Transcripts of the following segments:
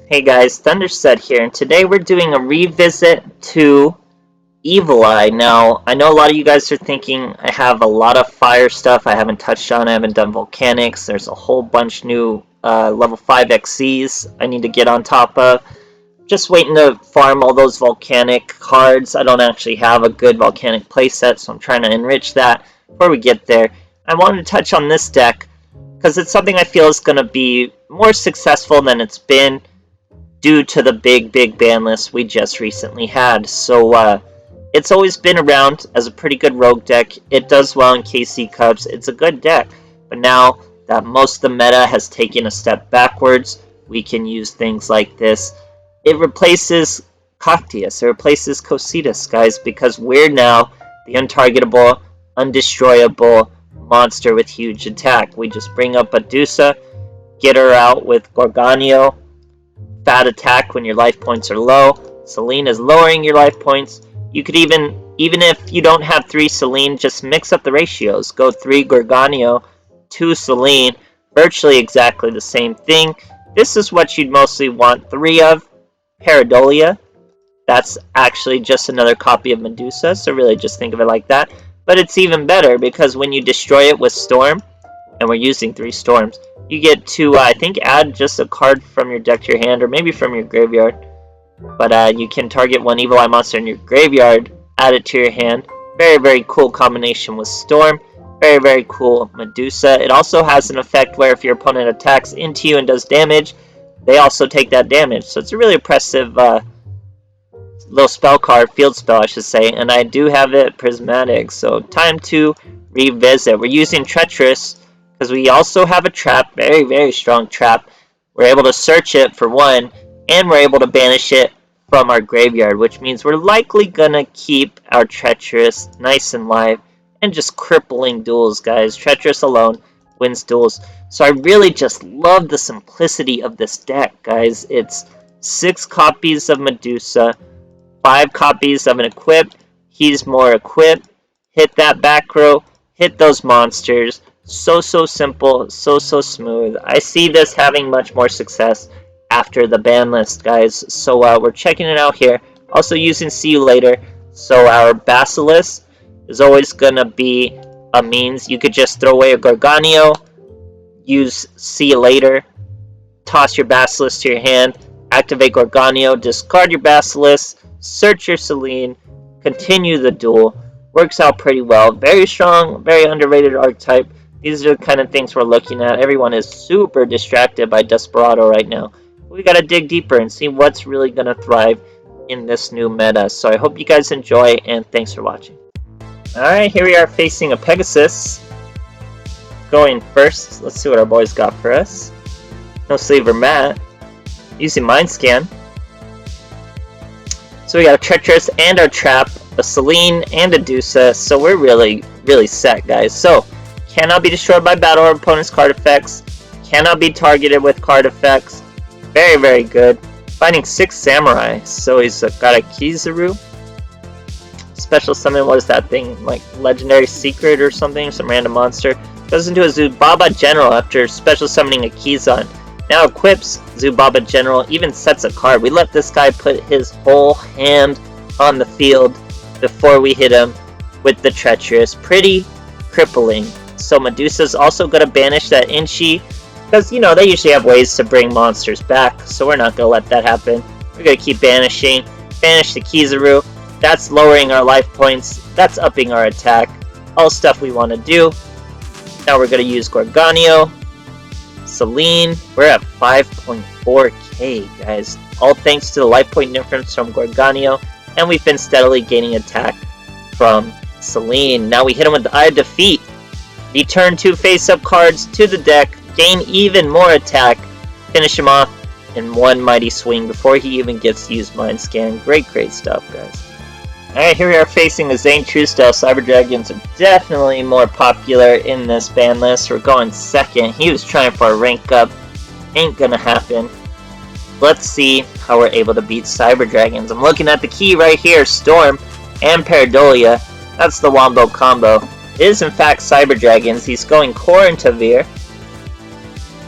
Hey guys, THUNDERSTUD here, and today we're doing a revisit to Evil Eye. Now, I know a lot of you guys are thinking I have a lot of fire stuff I haven't touched on. I haven't done volcanics. There's a whole bunch new level 5 XCs I need to get on top of. Just waiting to farm all those volcanic cards. I don't actually have a good volcanic playset, so I'm trying to enrich that before we get there. I wanted to touch on this deck because it's something I feel is going to be more successful than it's been due to the big ban list we just recently had. So it's always been around as a pretty good rogue deck. It does well in KC Cups. It's a good deck. But now that most of the meta has taken a step backwards, we can use things like this. It replaces Cactius. It replaces Cositas, guys, because we're now the untargetable, undestroyable monster with huge attack. We just bring up Medusa, get her out with Gorgonio, fat attack when your life points are low. Selene is lowering your life points. You could even if you don't have 3 Selene, just mix up the ratios. Go 3 Gorgonio, 2 Selene, virtually exactly the same thing. This is what you'd mostly want 3 of. Pareidolia, that's actually just another copy of Medusa, so really just think of it like that. But it's even better because when you destroy it with Storm, and we're using 3 Storms, you get to, I think, add just a card from your deck to your hand, or maybe from your graveyard. But you can target one Evil Eye monster in your graveyard, add it to your hand. Very cool combination with Storm. Very cool Medusa. It also has an effect where if your opponent attacks into you and does damage, they also take that damage. So it's a really impressive little spell card, field spell I should say, and I do have it prismatic. So time to revisit. We're using Treacherous because we also have a trap, very strong trap. We're able to search it for 1, and we're able to banish it from our graveyard, which means we're likely gonna keep our Treacherous nice and live and just crippling duels, guys. Treacherous alone wins duels. So I really just love the simplicity of this deck, guys. It's 6 copies of Medusa, 5 copies of an equip. He's more equipped. Hit that back row, hit those monsters. So simple, so smooth. I see this having much more success after the ban list, guys. So we're checking it out here. Also using See You Later. So our Basilisk is always gonna be a means. You could just throw away a Gorgonio, use See You Later, toss your Basilisk to your hand, activate Gorgonio, discard your Basilisk, search your Selene, continue the duel. Works out pretty well. Very strong, very underrated archetype. These are the kind of things we're looking at. Everyone is super distracted by Desperado right now. We gotta dig deeper and see what's really gonna thrive in this new meta. So I hope you guys enjoy, and thanks for watching. Alright, here we are facing a Pegasus. Going first, let's see what our boys got for us. No Sleeve or Mat. Using Mind Scan. So we got a Treacherous and our Trap, a Selene and a Medusa. So we're really set, guys. So cannot be destroyed by battle or opponent's card effects. Cannot be targeted with card effects. Very good. Finding 6 Samurai. So he's got a Akizago. Special summon, what is that thing? Like Legendary Secret or something? Some random monster. Goes into a Zubaba General after special summoning a Kizan. Now equips Zubaba General, even sets a card. We let this guy put his whole hand on the field before we hit him with the Treacherous. Pretty crippling. So Medusa's also going to banish that Inchi, because, you know, they usually have ways to bring monsters back, so we're not going to let that happen. We're going to keep banishing. Banish the Kizaru. That's lowering our life points. That's upping our attack. All stuff we want to do. Now we're going to use Gorgonio. Selene. We're at 5.4k, guys. All thanks to the life point difference from Gorgonio, and we've been steadily gaining attack from Selene. Now we hit him with the Eye of Defeat. Return 2 face-up cards to the deck, gain even more attack, finish him off in one mighty swing before he even gets to use Mind Scan. Great stuff, guys. Alright, here we are facing the Zane Truesdale. Cyber Dragons are definitely more popular in this ban list. We're going second. He was trying for a rank up. Ain't gonna happen. Let's see how we're able to beat Cyber Dragons. I'm looking at the key right here, Storm and Pareidolia. That's the Wombo combo. It is in fact Cyber Dragons. He's going Core into Veer.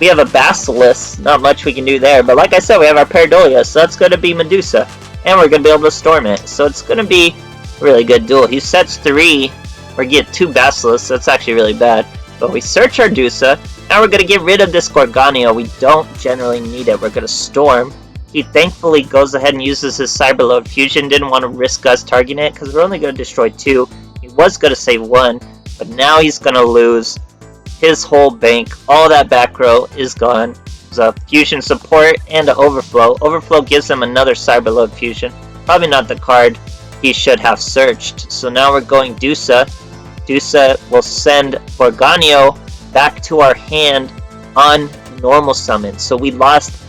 We have a Basilisk, not much we can do there, but like I said, we have our Pareidolia, so that's going to be Medusa, and we're going to be able to storm it, so it's going to be a really good duel. He sets 3, we get 2 Basilisks, that's actually really bad, but we search our Dusa. Now we're going to get rid of this Gorgonio. We don't generally need it. We're going to storm. He thankfully goes ahead and uses his Cyberload Fusion. Didn't want to risk us targeting it because we're only going to destroy 2. He was going to save 1, but now he's going to lose his whole bank. All that back row is gone. There's a Fusion support and an Overflow. Overflow gives him another Cyberload Fusion. Probably not the card he should have searched. So now we're going Dusa. Dusa will send Gorgonio back to our hand on normal summon. So we lost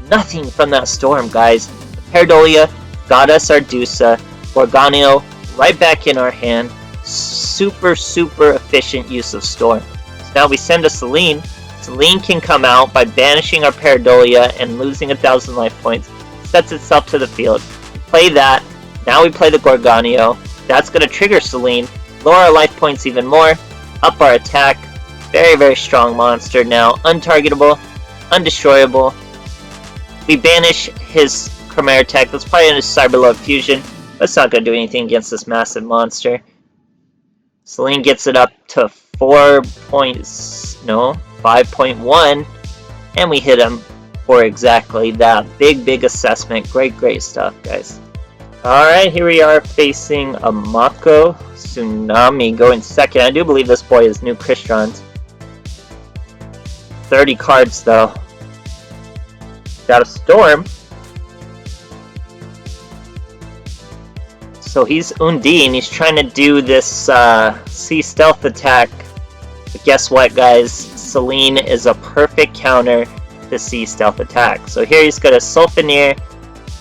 nothing from that storm, guys. Pareidolia got us our Dusa. Gorgonio right back in our hand. Super efficient use of storm. So now we send a Selene. Selene can come out by banishing our Pareidolia and losing 1,000 life points. Sets itself to the field. We play that. Now we play the Gorgonio. That's going to trigger Selene. Lower our life points even more. Up our attack. Very strong monster now. Untargetable, undestroyable. We banish his Chimera Tech. Let's probably his Cyberload Fusion. That's not going to do anything against this massive monster. Selene gets it up to 5.1. And we hit him for exactly that. Big assessment. Great stuff, guys. Alright, here we are facing a Mako Tsunami going second. I do believe this boy is new Crystron. 30 cards though. Got a Storm. So he's Undine. He's trying to do this Sea Stealth attack. But guess what, guys? Selene is a perfect counter to Sea Stealth attack. So here he's got a Sulfineer.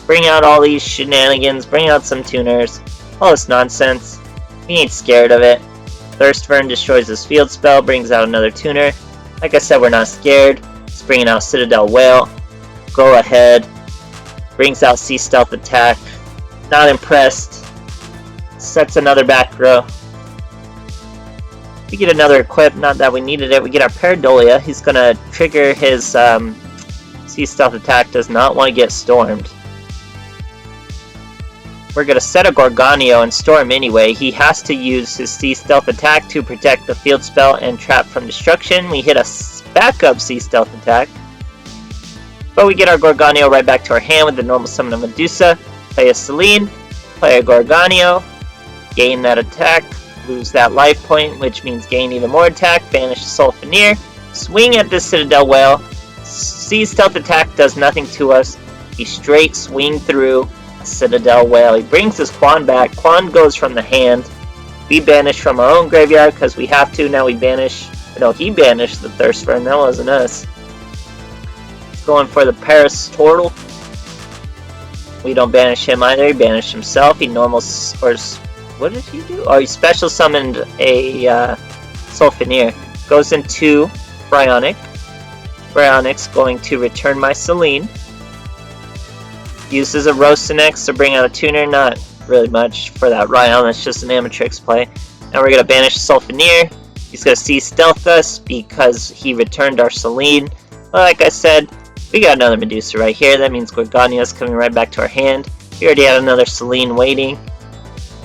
Bring out all these shenanigans. Bring out some tuners. All this nonsense. He ain't scared of it. Thirst Fern destroys his field spell. Brings out another tuner. Like I said, we're not scared. It's bringing out Citadel Whale. Go ahead. Brings out Sea Stealth attack. Not impressed. Sets another back row. We get another equip. Not that we needed it. We get our Pareidolia. He's going to trigger his Sea Stealth attack. Does not want to get stormed. We're going to set a Gorgonio and storm anyway. He has to use his Sea Stealth attack to protect the field spell and trap from destruction. We hit a backup Sea Stealth attack. But we get our Gorgonio right back to our hand with the normal summon of Medusa. Play a Selene. Play a Gorgonio. Gain that attack. Lose that life point, which means gain even more attack. Banish the Sulfineer. Swing at the Citadel Whale. Sea Stealth attack does nothing to us. He straight swing through Citadel Whale. He brings his Quan back. Quan goes from the hand. We banish from our own graveyard because we have to. Now we banish. No, he banished the Thirst Fern. That wasn't us. He's going for the Paris Turtle. We don't banish him either. He banished himself. He normal or what did he do? Oh, he special summoned a Sulfineer. Goes into Bryonic. Bryonic's going to return my Selene. Uses a Rosenex to bring out a tuner, not really much for that Ryan, that's just an Amatrix play. Now we're going to banish Sulfineer. He's going to Sea Stealth us because he returned our Selene. But like I said, we got another Medusa right here. That means Gorgonio's coming right back to our hand. We already had another Selene waiting.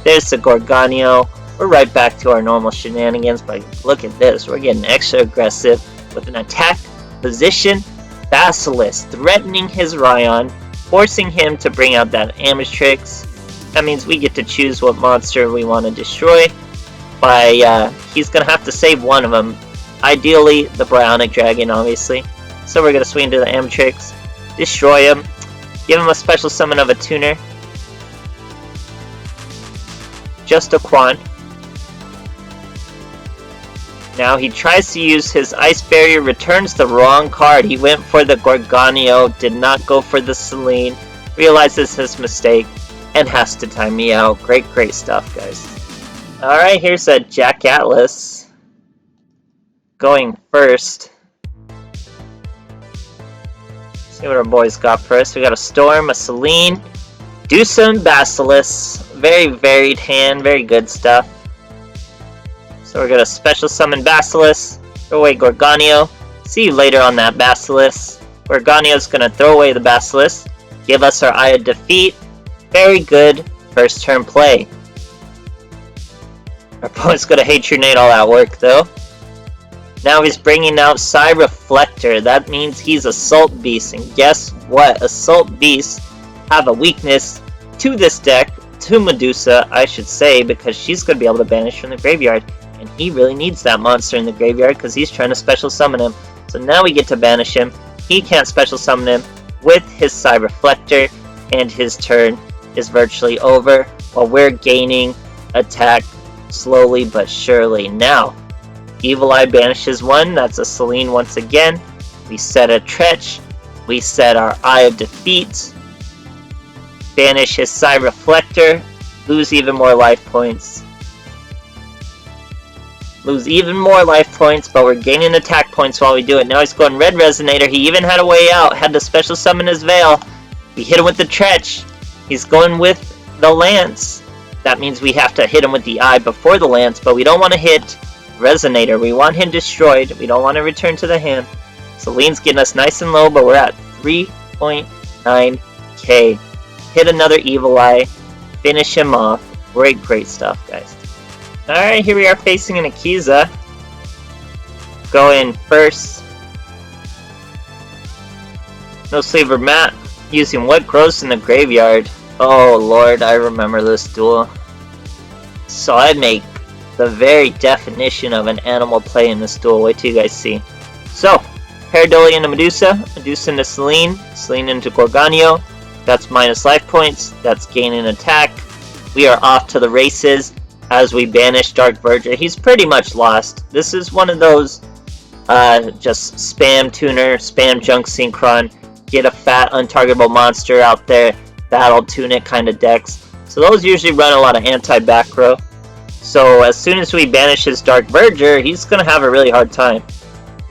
There's the Gorgonio. We're right back to our normal shenanigans, but look at this. We're getting extra aggressive with an attack position Basilisk, threatening his Ryan, forcing him to bring out that Amatrix. That means we get to choose what monster we want to destroy. He's going to have to save one of them. Ideally, the Bryonic Dragon, obviously. So we're going to swing to the Amatrix, destroy him, give him a special summon of a tuner. Just a Quan. Now he tries to use his Ice Barrier, returns the wrong card. He went for the Gorgonio, did not go for the Selene, realizes his mistake, and has to time me out. Great stuff, guys. Alright, here's a Jack Atlas going first. See what our boys got first. We got a Storm, a Selene, Dusa, and Basilisk. Very varied hand, very good stuff. So we're going to special summon Basilisk, throw away Gorgonio, See you later on that Basilisk. Gorgonio's gonna throw away the Basilisk, give us our Eye of Defeat. Very good first turn play. Our opponent's gonna hate your nade all that work though. Now he's bringing out Psy Reflector. That means he's Assault Beast, and guess what? Assault Beasts have a weakness to this deck, to Medusa, I should say, because she's going to be able to banish from the graveyard, and he really needs that monster in the graveyard because he's trying to special summon him. So now we get to banish him. He can't special summon him with his Psy Reflector, and his turn is virtually over, while we're gaining attack slowly but surely. Now, Evil Eye banishes one, that's a Celine once again. We set a Tretch, we set our Eye of Defeat, banish his Psy Reflector, lose even more life points. Lose even more life points, but we're gaining attack points while we do it. Now he's going Red Resonator, he even had a way out, had to special summon his Veil. We hit him with the Tretch, he's going with the Lance. That means we have to hit him with the Eye before the Lance, but we don't want to hit Resonator. We want him destroyed. We don't want to return to the hand. Celine's getting us nice and low, but we're at 3.9k. Hit another Evil Eye. Finish him off. Great stuff, guys. Alright, here we are facing an Akiza. Going first. No Sleeper Mat. Using what grows in the graveyard. Oh lord, I remember this duel. So I make the very definition of an animal play in this duel. Wait till you guys see. So, Pareidolia into Medusa, Medusa into Celine, Celine into Gorgonio. That's minus life points, that's gaining attack. We are off to the races as we banish Dark Verger. He's pretty much lost. This is one of those just spam tuner, spam junk synchron, get a fat untargetable monster out there, battle tune it kind of decks. So those usually run a lot of anti-back row. So as soon as we banish his Dark Verger, he's going to have a really hard time.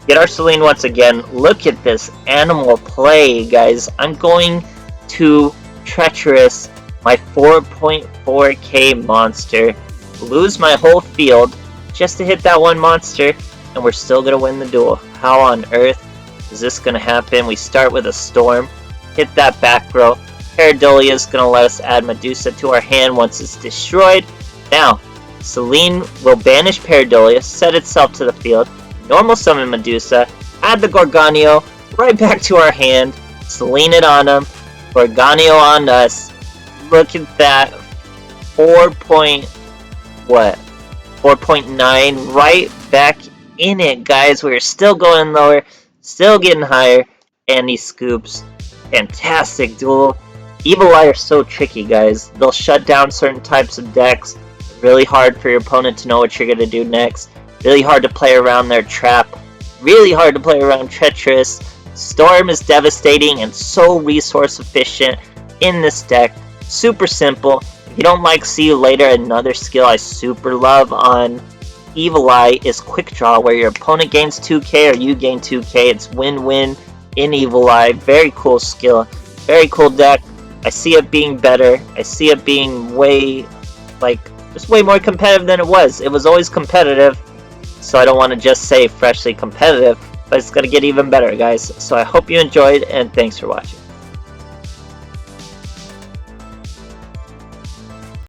Get our Celine once again. Look at this animal play, guys. I'm going to Treacherous my 4.4k monster, lose my whole field just to hit that one monster, and we're still going to win the duel. How on earth is this going to happen? We start with a Storm, hit that back row. Pareidolia is going to let us add Medusa to our hand once it's destroyed. Now, Celine will banish Pareidolia, set itself to the field, normal summon Medusa, add the Gorgonio right back to our hand, Celine it on him, Gorgonio on us. Look at that, 4.9 right back in it, guys. We're still going lower, still getting higher, and he scoops. Fantastic duel. Evil Eye are so tricky, guys. They'll shut down certain types of decks. Really hard for your opponent to know what you're going to do next. Really hard to play around their trap. Really hard to play around Treacherous. Storm is devastating and so resource efficient in this deck. Super simple. If you don't like See You Later, another skill I super love on Evil Eye is Quick Draw, where your opponent gains 2k or you gain 2k. It's win-win in Evil Eye. Very cool skill. Very cool deck. I see it being better. I see it being way, just way more competitive than it was. It was always competitive, so I don't want to just say freshly competitive, but it's going to get even better, guys. So I hope you enjoyed, and thanks for watching.